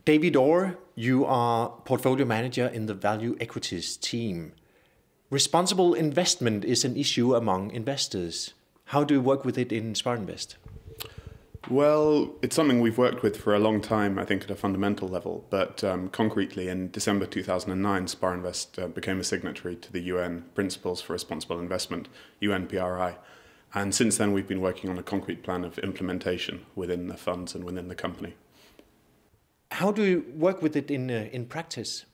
David Orr, you are portfolio manager in the value equities team. Responsible investment is an issue among investors. How do you work with it in Sparinvest? Well, it's something we've worked with for a long time, I think, at a fundamental level. But concretely, in December 2009, Sparinvest became a signatory to the UN Principles for Responsible Investment, UNPRI. And since then, we've been working on a concrete plan of implementation within the funds and within the company. How do you work with it in practice?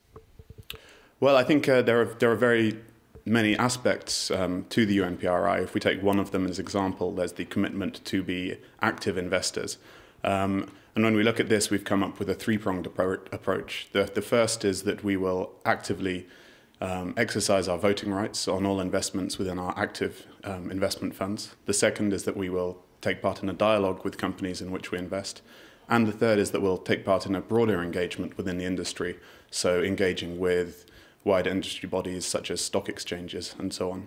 Well, I think there are very many aspects to the UNPRI. If we take one of them as example, there's the commitment to be active investors. And when we look at this, we've come up with a three-pronged approach. The first is that we will actively exercise our voting rights on all investments within our active investment funds. The second is that we will take part in a dialogue with companies in which we invest. And the third is that we'll take part in a broader engagement within the industry, so engaging with wider industry bodies such as stock exchanges and so on.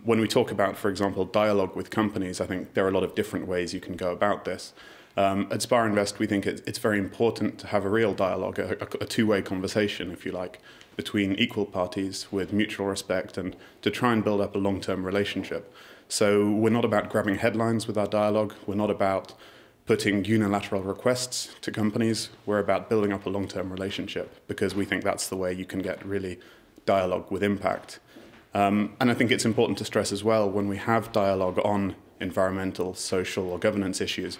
When we talk about, for example, dialogue with companies, I think there are a lot of different ways you can go about this. At Sparinvest, we think it's very important to have a real dialogue, a two-way conversation, if you like, between equal parties with mutual respect and to try and build up a long-term relationship. So we're not about grabbing headlines with our dialogue. We're not about putting unilateral requests to companies. We're about building up a long-term relationship because we think that's the way you can get really dialogue with impact. And I think it's important to stress as well, when we have dialogue on environmental, social or governance issues,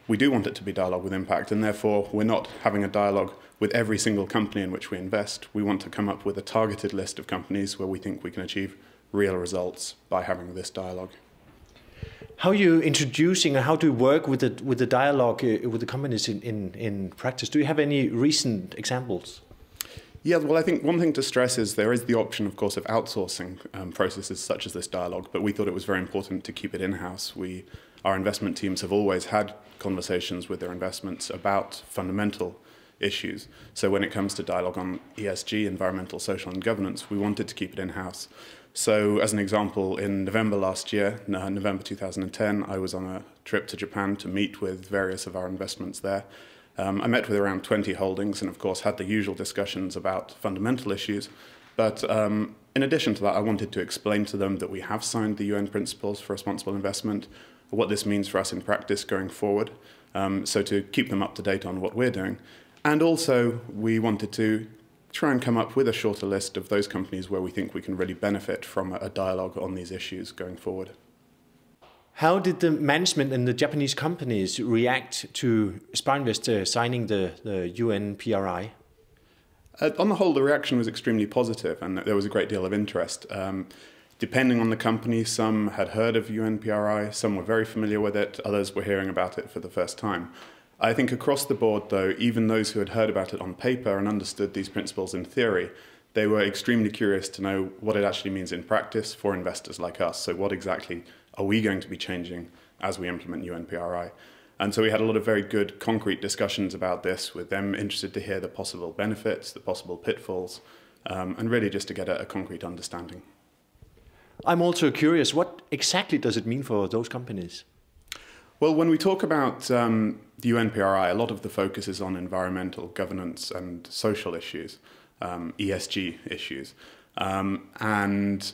we do want it to be dialogue with impact, and therefore we're not having a dialogue with every single company in which we invest. We want to come up with a targeted list of companies where we think we can achieve real results by having this dialogue. How are you introducing and how do you work with the dialogue with the companies in practice? Do you have any recent examples? Yeah, well, I think one thing to stress is there is the option, of course, of outsourcing processes such as this dialogue, but we thought it was very important to keep it in-house. Our investment teams have always had conversations with their investments about fundamental issues. So when it comes to dialogue on ESG, environmental, social and governance, we wanted to keep it in-house. So as an example, in November last year, November 2010, I was on a trip to Japan to meet with various of our investments there. I met with around 20 holdings and, of course, had the usual discussions about fundamental issues. But in addition to that, I wanted to explain to them that we have signed the UN Principles for Responsible Investment, what this means for us in practice going forward, so to keep them up to date on what we're doing. And also, we wanted to try and come up with a shorter list of those companies where we think we can really benefit from a dialogue on these issues going forward. How did the management and the Japanese companies react to Sparinvest signing the UNPRI? On the whole, the reaction was extremely positive and there was a great deal of interest. Depending on the company, some had heard of UNPRI, some were very familiar with it, others were hearing about it for the first time. I think across the board, though, even those who had heard about it on paper and understood these principles in theory, they were extremely curious to know what it actually means in practice for investors like us. So what exactly are we going to be changing as we implement UNPRI? And so we had a lot of very good concrete discussions about this with them interested to hear the possible benefits, the possible pitfalls, and really just to get a concrete understanding. I'm also curious, what exactly does it mean for those companies? Well, when we talk about the UNPRI, a lot of the focus is on environmental, governance and social issues, ESG issues. And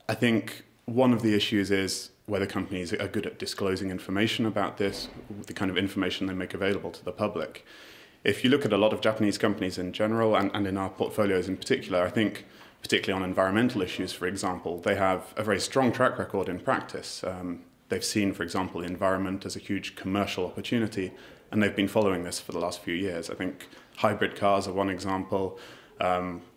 I think one of the issues is whether companies are good at disclosing information about this, the kind of information they make available to the public. If you look at a lot of Japanese companies in general and in our portfolios in particular, I think particularly on environmental issues, for example, they have a very strong track record in practice. They've seen, for example, the environment as a huge commercial opportunity, and they've been following this for the last few years. I think hybrid cars are one example.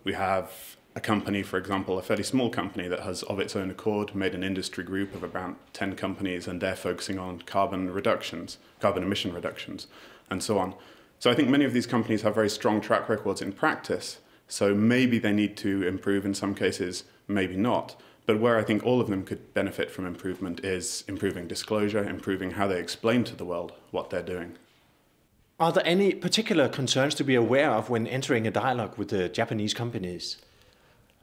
We have a company, for example, a fairly small company that has, of its own accord, made an industry group of about 10 companies, and they're focusing on carbon emission reductions, and so on. So I think many of these companies have very strong track records in practice, so maybe they need to improve in some cases, maybe not. But where I think all of them could benefit from improvement is improving disclosure, improving how they explain to the world what they're doing. Are there any particular concerns to be aware of when entering a dialogue with the Japanese companies?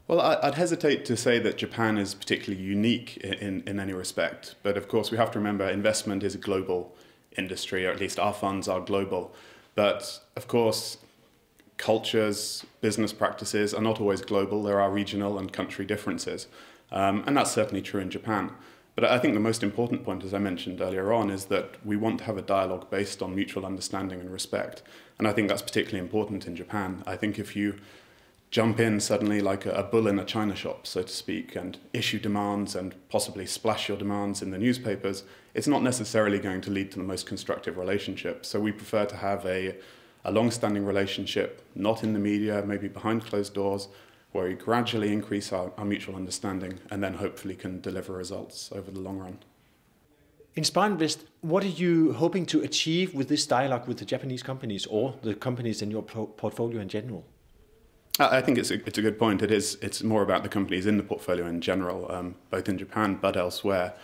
Well, I'd hesitate to say that Japan is particularly unique in any respect. But of course, we have to remember investment is a global industry, or at least our funds are global. But of course, cultures, business practices are not always global. There are regional and country differences. And that's certainly true in Japan. But I think the most important point, as I mentioned earlier on, is that we want to have a dialogue based on mutual understanding and respect. And I think that's particularly important in Japan. I think if you jump in suddenly like a bull in a china shop, so to speak, and issue demands and possibly splash your demands in the newspapers, it's not necessarily going to lead to the most constructive relationship. So we prefer to have a long-standing relationship, not in the media, maybe behind closed doors, where we gradually increase our mutual understanding and then hopefully can deliver results over the long run. In Sparinvest, what are you hoping to achieve with this dialogue with the Japanese companies or the companies in your portfolio in general? I think it's a good point. It's more about the companies in the portfolio in general, both in Japan but elsewhere.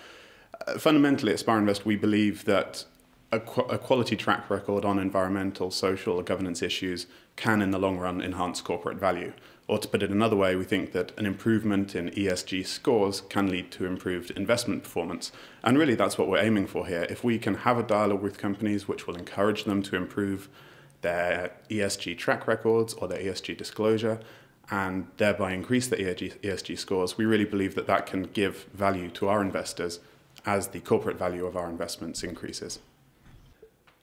Fundamentally, at Sparinvest, we believe that a quality track record on environmental, social, or governance issues can, in the long run, enhance corporate value. Or to put it another way, we think that an improvement in ESG scores can lead to improved investment performance. And really, that's what we're aiming for here. If we can have a dialogue with companies which will encourage them to improve their ESG track records or their ESG disclosure, and thereby increase the ESG scores, we really believe that that can give value to our investors as the corporate value of our investments increases.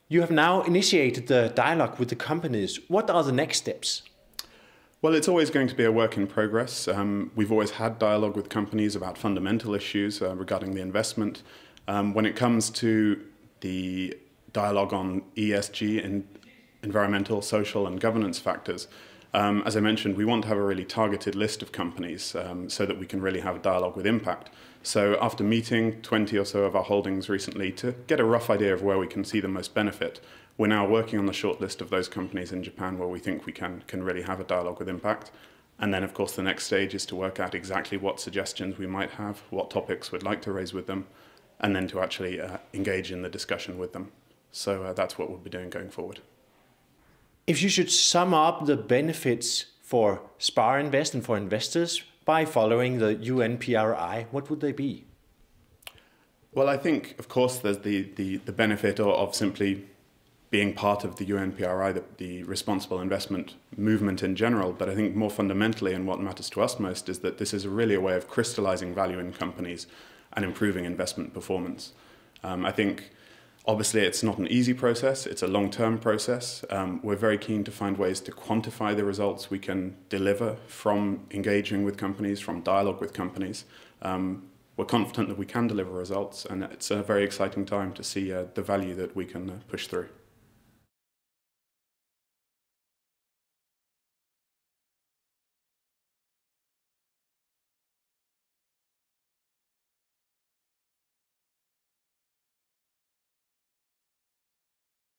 You have now initiated the dialogue with the companies. What are the next steps? Well, it's always going to be a work in progress. We've always had dialogue with companies about fundamental issues regarding the investment. When it comes to the dialogue on ESG and environmental, social and governance factors, as I mentioned, we want to have a really targeted list of companies so that we can really have a dialogue with impact. So after meeting 20 or so of our holdings recently to get a rough idea of where we can see the most benefit, we're now working on the short list of those companies in Japan where we think we can really have a dialogue with impact. And then, of course, the next stage is to work out exactly what suggestions we might have, what topics we'd like to raise with them, and then to actually engage in the discussion with them. So that's what we'll be doing going forward. If you should sum up the benefits for Sparinvest and for investors by following the UNPRI, what would they be? Well, I think, of course, there's the benefit of simply being part of the UNPRI, the responsible investment movement in general. But I think more fundamentally, and what matters to us most, is that this is really a way of crystallizing value in companies and improving investment performance. I think, obviously, it's not an easy process. It's a long-term process. We're very keen to find ways to quantify the results we can deliver from engaging with companies, from dialogue with companies. We're confident that we can deliver results, and it's a very exciting time to see the value that we can push through.